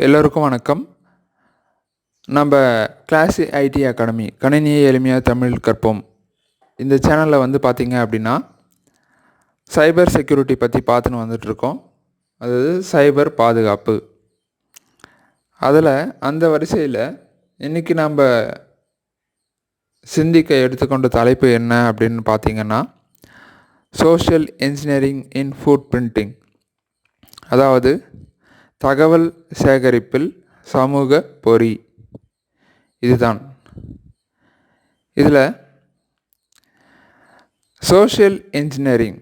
எல்லோருக்கும் வணக்கம். நம்ம கிளாசி ஐடி அகாடமி கணினியை எளிமையாக தமிழ் கற்போம் இந்த சேனலில் வந்து பார்த்திங்க அப்படின்னா சைபர் செக்யூரிட்டி பற்றி பார்த்துன்னு வந்துட்ருக்கோம். அதாவது சைபர் பாதுகாப்பு. அதில் அந்த வரிசையில் இன்றைக்கி நம்ம சிந்திக்க எடுத்துக்கொண்ட தலைப்பு என்ன அப்படின்னு பார்த்திங்கன்னா social engineering in food printing, அதாவது தகவல் சேகரிப்பில் சமூக பொறி. இதுதான் இதில் சோஷியல் இன்ஜினியரிங்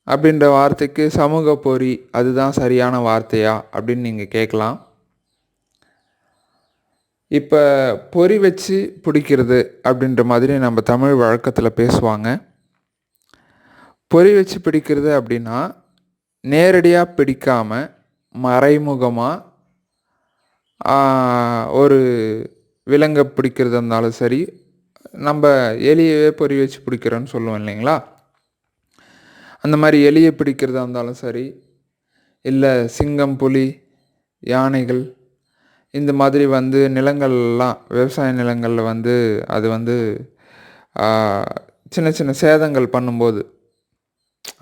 அப்படின்ற வார்த்தைக்கு சமூக பொறி அதுதான் சரியான வார்த்தையா அப்படின்னு நீங்கள் கேட்கலாம். இப்போ பொறி வச்சு பிடிக்கிறது அப்படின்ற மாதிரி நம்ம தமிழ் வழக்கத்தில் பேசுவாங்க. பொறி வச்சு பிடிக்கிறது அப்படின்னா நேரடியாக பிடிக்காமல் மறைமுகமாக ஒரு விலங்கை பிடிக்கிறதா இருந்தாலும் சரி, நம்ம எலியவே பொறி வச்சு பிடிக்கிறோன்னு சொல்லுவோம் இல்லைங்களா, அந்த மாதிரி எலியை பிடிக்கிறதா இருந்தாலும் சரி, இல்லை சிங்கம், புலி, யானைகள் இந்த மாதிரி வந்து நிலங்கள்லாம் விவசாய நிலங்களில் வந்து அது வந்து சின்ன சின்ன சேதங்கள் பண்ணும்போது,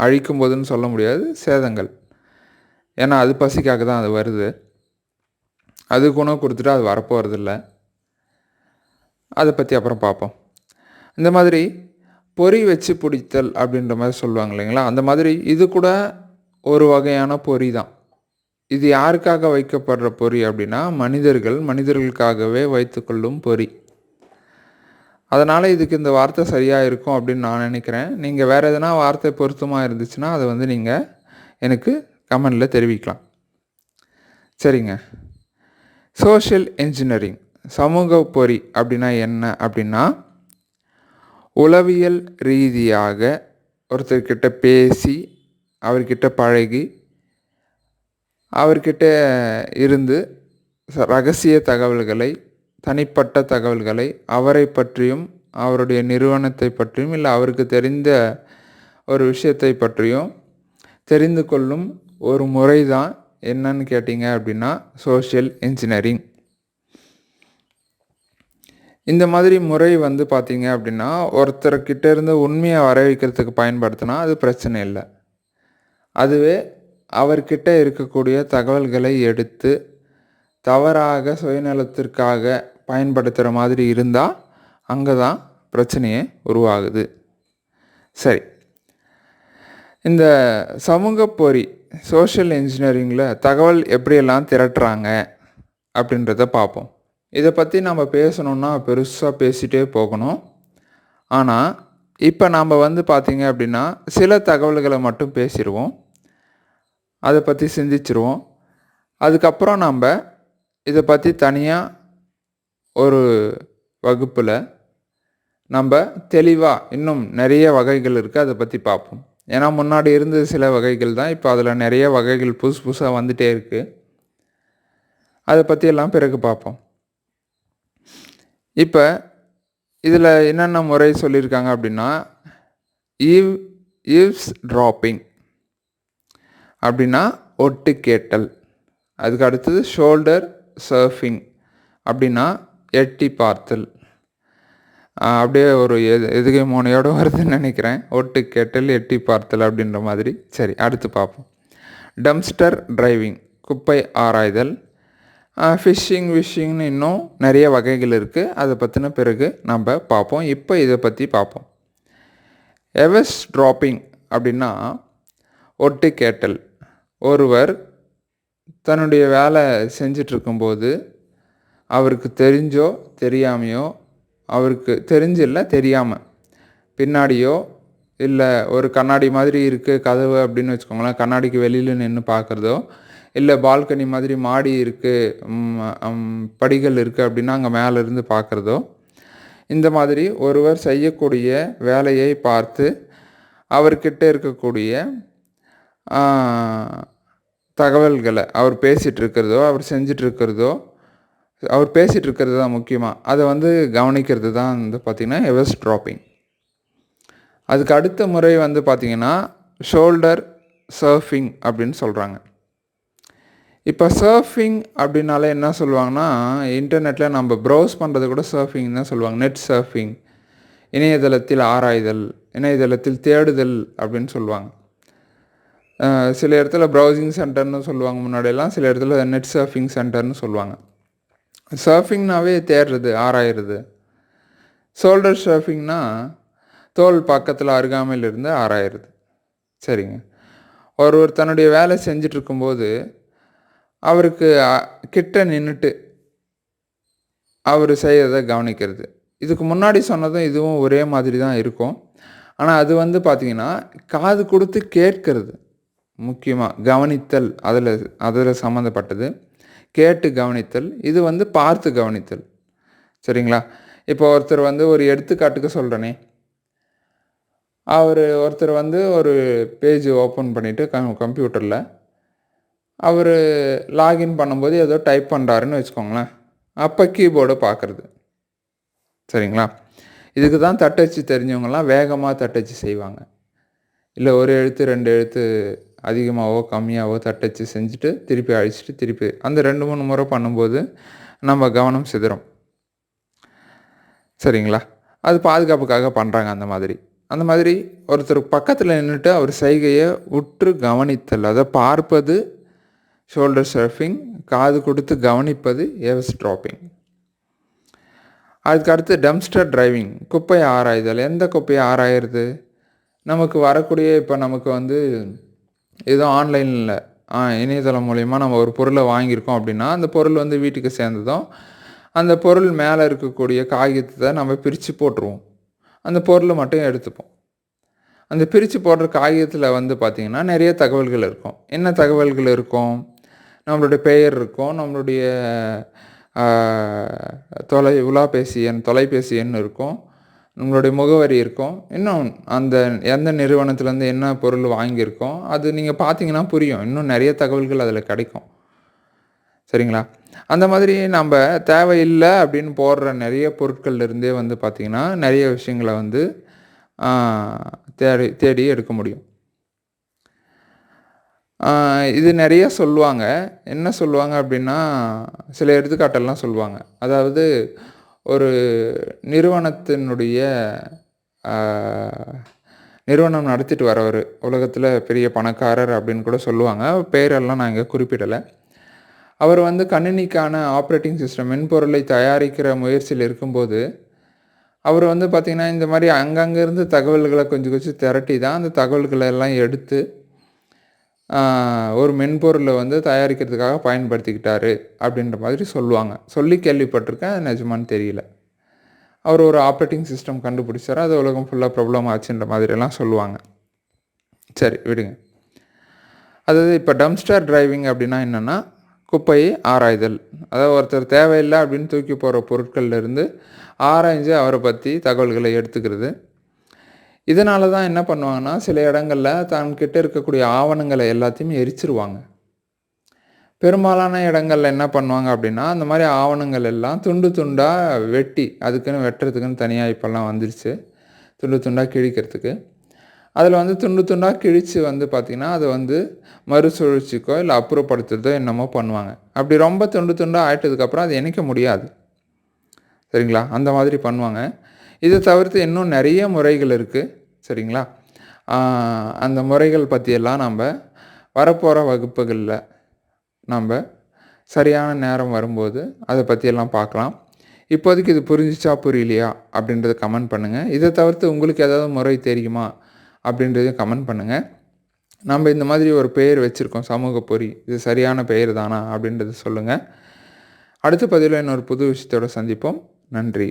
அழிக்கும் போதுன்னு சொல்ல முடியாது, சேதங்கள், ஏன்னா அது பசிக்காக தான் அது வருது, அதுக்கு உணவு கொடுத்துட்டு அது வரப்போகிறதில்ல. அதை பற்றி அப்புறம் பார்ப்போம். இந்த மாதிரி பொறி வச்சு பிடித்தல் அப்படின்ற மாதிரி சொல்லுவாங்க இல்லைங்களா, அந்த மாதிரி இது கூட ஒரு வகையான பொறி தான். இது யாருக்காக வைக்கப்படுற பொறி அப்படின்னா மனிதர்களுக்காகவே வைத்துக்கொள்ளும் பொறி. அதனால் இதுக்கு இந்த வார்த்தை சரியாக இருக்கும் அப்படின்னு நான் நினைக்கிறேன். நீங்கள் வேறு எதனா வார்த்தை பொருத்தமாக இருந்துச்சுன்னா அதை வந்து நீங்கள் எனக்கு கமெண்டில் தெரிவிக்கலாம். சரிங்க. சோஷியல் இன்ஜினியரிங் சமூக பொறி அப்படின்னா என்ன அப்படின்னா, உளவியல் ரீதியாக ஒருத்தர்கிட்ட பேசி, அவர்கிட்ட பழகி, அவர்கிட்ட இருந்து ரகசிய தகவல்களை, தனிப்பட்ட தகவல்களை, அவரை பற்றியும் அவருடைய நிறுவனத்தை பற்றியும் இல்லை அவருக்கு தெரிந்த ஒரு விஷயத்தை பற்றியும் தெரிந்து கொள்ளும் ஒரு முறை தான் என்னன்னு கேட்டிங்க அப்படின்னா சோஷியல் இன்ஜினியரிங். இந்த மாதிரி முறை வந்து பார்த்திங்க அப்படின்னா ஒருத்தர்கிட்ட இருந்து உண்மையை வர வைக்கிறதுக்கு பயன்படுத்தினா அது பிரச்சனை இல்லை. அதுவே அவர்கிட்ட இருக்கக்கூடிய தகவல்களை எடுத்து தவறாக சுயநலத்திற்காக பயன்படுத்துகிற மாதிரி இருந்தால் அங்கே தான் பிரச்சனையே உருவாகுது. சரி, இந்த சமூக பொறி சோஷியல் இன்ஜினியரிங்கில் தகவல் எப்படியெல்லாம் திரட்டுறாங்க அப்படின்றத பார்ப்போம். இதை பற்றி நம்ம பேசணுன்னா பெருசாக பேசிகிட்டே போகணும். ஆனால் இப்போ நாம் வந்து பார்த்திங்க அப்படின்னா சில தகவல்களை மட்டும் பேசிடுவோம், அதை பற்றி சிந்திச்சிருவோம். அதுக்கப்புறம் நம்ம இதை பற்றி தனியாக ஒரு வகுப்பில் நம்ம தெளிவாக இன்னும் நிறைய வகைகள் இருக்குது, அதை பற்றி பார்ப்போம். ஏன்னா முன்னாடி இருந்த சில வகைகள் தான், இப்போ அதில் நிறைய வகைகள் புதுசாக வந்துகிட்டே இருக்குது. அதை பற்றியெல்லாம் பிறகு பார்ப்போம். இப்போ இதில் என்னென்ன முறை சொல்லியிருக்காங்க அப்படின்னா, ஈவ்ஸ் ட்ராப்பிங் அப்படின்னா ஒட்டு கேட்டல். அதுக்கு அடுத்தது ஷோல்டர் சர்ஃபிங் அப்படின்னா எட்டி பார்த்தல். அப்படியே ஒரு எதுகை மோனையோடு வருதுன்னு நினைக்கிறேன், ஒட்டு கேட்டல் எட்டி பார்த்தல் அப்படின்ற மாதிரி. சரி, அடுத்து பார்ப்போம். டம்ஸ்டர் டிரைவிங் குப்பை ஆராய்தல். விஷிங்னு இன்னும் நிறைய வகைகள் இருக்குது, அதை பற்றின பிறகு நம்ம பார்ப்போம். இப்போ இதை பற்றி பார்ப்போம். எவஸ் ட்ராப்பிங் அப்படின்னா ஒட்டு கேட்டல். ஒருவர் தன்னுடைய வேலை செஞ்சிட்ருக்கும்போது அவருக்கு தெரிஞ்சோ தெரியாமையோ, அவருக்கு தெரிஞ்சில்லை தெரியாமல் பின்னாடியோ இல்லை ஒரு கண்ணாடி மாதிரி இருக்குது கதவு அப்படின்னு வச்சுக்கோங்களேன், கண்ணாடிக்கு வெளியில் நின்று பார்க்குறதோ, இல்லை பால்கனி மாதிரி மாடி இருக்குது, படிகள் இருக்குது அப்படின்னா அங்கே மேலேருந்து பார்க்குறதோ, இந்த மாதிரி ஒருவர் செய்யக்கூடிய வேலையை பார்த்து அவர்கிட்ட இருக்கக்கூடிய தகவல்களை அவர் பேசிகிட்ருக்கிறதோ அவர் செஞ்சிட்ருக்கிறதோ, அவர் பேசிகிட்ருக்கிறது தான் முக்கியமாக, அதை வந்து கவனிக்கிறது தான் வந்து பார்த்திங்கன்னா எவஸ் ட்ராப்பிங். அதுக்கு அடுத்த முறை வந்து பார்த்திங்கன்னா ஷோல்டர் சர்ஃபிங் அப்படின்னு சொல்கிறாங்க. இப்போ சர்ஃபிங் அப்படின்னாலே என்ன சொல்லுவாங்கன்னா, இன்டர்நெட்டில் நம்ம ப்ரௌஸ் பண்ணுறது கூட சர்ஃபிங் தான் சொல்லுவாங்க. நெட் சர்ஃபிங், இணையதளத்தில் ஆராய்தல், இணையதளத்தில் தேடுதல் அப்படின்னு சொல்லுவாங்க. சில இடத்துல ப்ரௌசிங் சென்டர்னு சொல்லுவாங்க முன்னாடியெல்லாம், சில இடத்துல நெட் சர்ஃபிங் சென்டர்னு சொல்லுவாங்க. சர்ஃபிங்னாவே தேடுறது, ஆராயிறது. ஷோல்டர் சர்ஃபிங்னா தோல் பக்கத்தில் அருகாமையில் இருந்து ஆராயிறது. சரிங்க. ஒருவர் தன்னுடைய வேலை செஞ்சிட்ருக்கும்போது அவருக்கு கிட்ட நின்றுட்டு அவர் செய்கிறத கவனிக்கிறது. இதுக்கு முன்னாடி சொன்னதும் இதுவும் ஒரே மாதிரி தான் இருக்கும். ஆனால் அது வந்து பார்த்திங்கன்னா காது கொடுத்து கேட்கறது முக்கியமாக கவனித்தல், அதில் சம்மந்தப்பட்டது. கேட்டு கவனித்தல், இது வந்து பார்த்து கவனித்தல். சரிங்களா? இப்போ ஒருத்தர் வந்து ஒரு எடுத்துக்காட்டுக்கு சொல்கிறேனே, ஒருத்தர் வந்து ஒரு பேஜ் ஓப்பன் பண்ணிவிட்டு கம்ப்யூட்டரில் அவர் லாகின் பண்ணும்போது ஏதோ டைப் பண்ணுறாருன்னு வச்சுக்கோங்களேன். அப்போ கீபோர்டை பார்க்குறது. சரிங்களா? இதுக்கு தான் தட்டச்சு தெரிஞ்சவங்கலாம் வேகமாக தட்டச்சு செய்வாங்க. இல்லை ஒரு எழுத்து 2 எழுத்து அதிகமாகவோ கம்மியாகவோ தட்டச்சு செஞ்சுட்டு திருப்பி அழிச்சிட்டு திருப்பி அந்த 2, 3 முறை பண்ணும்போது நம்ம கவனம் சிதறும். சரிங்களா? அது பாதுகாப்புக்காக பண்ணுறாங்க அந்த மாதிரி. அந்த மாதிரி ஒருத்தர் பக்கத்தில் நின்றுட்டு அவர் செய்கையை உற்று கவனித்தல், அதை பார்ப்பது ஷோல்டர் சர்ஃபிங், காது கொடுத்து கவனிப்பது எவ்ஸ் ட்ராப்பிங். அதுக்கு அடுத்து டம்ஸ்டர் டிரைவிங், குப்பையை ஆராய்தல். எந்த குப்பையை ஆராயிறது? நமக்கு வரக்கூடிய இப்போ நமக்கு வந்து ஏதோ ஆன்லைனில் இணையதளம் மூலயமா நம்ம ஒரு பொருளை வாங்கியிருக்கோம் அப்படின்னா, அந்த பொருள் வந்து வீட்டுக்கு சேர்ந்ததும் அந்த பொருள் மேலே இருக்கக்கூடிய காகிதத்தை நம்ம பிரித்து போட்டுருவோம். அந்த பொருளை மட்டும் எடுத்துப்போம். அந்த பிரித்து போடுற காகிதத்தில் வந்து பார்த்திங்கன்னா நிறைய தகவல்கள் இருக்கும். என்ன தகவல்கள் இருக்கும்? நம்மளுடைய பெயர் இருக்கும், நம்மளுடைய தொலைபேசி எண் இருக்கும், நம்மளுடைய முகவரி இருக்கும், இன்னும் அந்த எந்த நிறுவனத்துலேருந்து என்ன பொருள் வாங்கியிருக்கோம் அது நீங்கள் பார்த்தீங்கன்னா புரியும். இன்னும் நிறைய தகவல்கள் அதில் கிடைக்கும். சரிங்களா? அந்த மாதிரி நம்ம தேவையில்லை அப்படின்னு போடுற நிறைய பொருட்கள்லேருந்தே வந்து பார்த்திங்கன்னா நிறைய விஷயங்களை வந்து தேடி எடுக்க முடியும். இது நிறைய சொல்லுவாங்க. என்ன சொல்லுவாங்க அப்படின்னா, சில எடுத்துக்காட்டெல்லாம் சொல்லுவாங்க. அதாவது ஒரு நிறுவனத்தினுடைய நிறுவனம் நடத்திட்டு வரவர், உலகத்தில் பெரிய பணக்காரர் அப்படின்னு கூட சொல்லுவாங்க. பெயரெல்லாம் நான் இங்கே குறிப்பிடலை. அவர் வந்து கணினிக்கான ஆப்ரேட்டிங் சிஸ்டம் மென்பொருளை தயாரிக்கிற முயற்சியில் இருக்கும்போது, அவர் வந்து பார்த்திங்கன்னா இந்த மாதிரி அங்கங்கேருந்து தகவல்களை கொஞ்சம் கொஞ்சம் திரட்டி தான் அந்த தகவல்களை எல்லாம் எடுத்து ஒரு மென்பொருளை வந்து தயாரிக்கிறதுக்காக பயன்படுத்திக்கிட்டாரு அப்படின்ற மாதிரி சொல்லுவாங்க. சொல்லி கேள்விப்பட்டிருக்கேன், அது நிஜமான்னு தெரியல. அவர் ஒரு ஆப்ரேட்டிங் சிஸ்டம் கண்டுபிடிச்சார், அது உலகம் ஃபுல்லாக ப்ராப்ளம் ஆச்சுன்ற மாதிரியெல்லாம் சொல்லுவாங்க. சரி விடுங்க. அதாவது இப்போ டம்ஸ்டர் டிரைவிங் அப்படின்னா என்னென்னா, குப்பையை ஆராய்தல். அதாவது ஒருத்தர் தேவையில்லை அப்படின்னு தூக்கி போகிற பொருட்கள்லேருந்து ஆராய்ஞ்சு அவரை பற்றி தகவல்களை எடுத்துக்கிறது. இதனால தான் என்ன பண்ணுவாங்கன்னா, சில இடங்களில் தன்கிட்ட இருக்கக்கூடிய ஆவணங்களை எல்லாத்தையுமே எரிச்சிருவாங்க. பெரும்பாலான இடங்களில் என்ன பண்ணுவாங்க அப்படின்னா, அந்த மாதிரி ஆவணங்கள் எல்லாம் துண்டு துண்டாக வெட்டி, அதுக்குன்னு வெட்டுறதுக்குன்னு தனியாக இப்போல்லாம் வந்துருச்சு, துண்டு துண்டாக கிழிக்கிறதுக்கு. அதில் வந்து துண்டு துண்டாக கிழித்து வந்து பார்த்திங்கன்னா, அதை வந்து மறுசுழற்சிக்கோ இல்லை அப்புறப்படுத்துறதோ என்னமோ பண்ணுவாங்க. அப்படி ரொம்ப துண்டு துண்டாக ஆயிட்டதுக்கப்புறம் அது இணைக்க முடியாது. சரிங்களா? அந்த மாதிரி பண்ணுவாங்க. இதை தவிர்த்து இன்னும் நிறைய முறைகள் இருக்குது. சரிங்களா? அந்த முறைகள் பற்றியெல்லாம் நம்ம வரப்போகிற வகுப்புகளில் நம்ம சரியான நேரம் வரும்போது அதை பற்றியெல்லாம் பார்க்கலாம். இப்போதைக்கு இது புரிஞ்சிச்சா புரியலையா அப்படின்றத கமெண்ட் பண்ணுங்கள். இதை தவிர்த்து உங்களுக்கு ஏதாவது முறை தெரியுமா அப்படின்றதையும் கமெண்ட் பண்ணுங்கள். நம்ம இந்த மாதிரி ஒரு பெயர் வச்சுருக்கோம், சமூக பொறி, இது சரியான பெயர் தானா அப்படின்றத சொல்லுங்கள். அடுத்த பதிவில் இன்னொரு புது விஷயத்தோடு சந்திப்போம். நன்றி.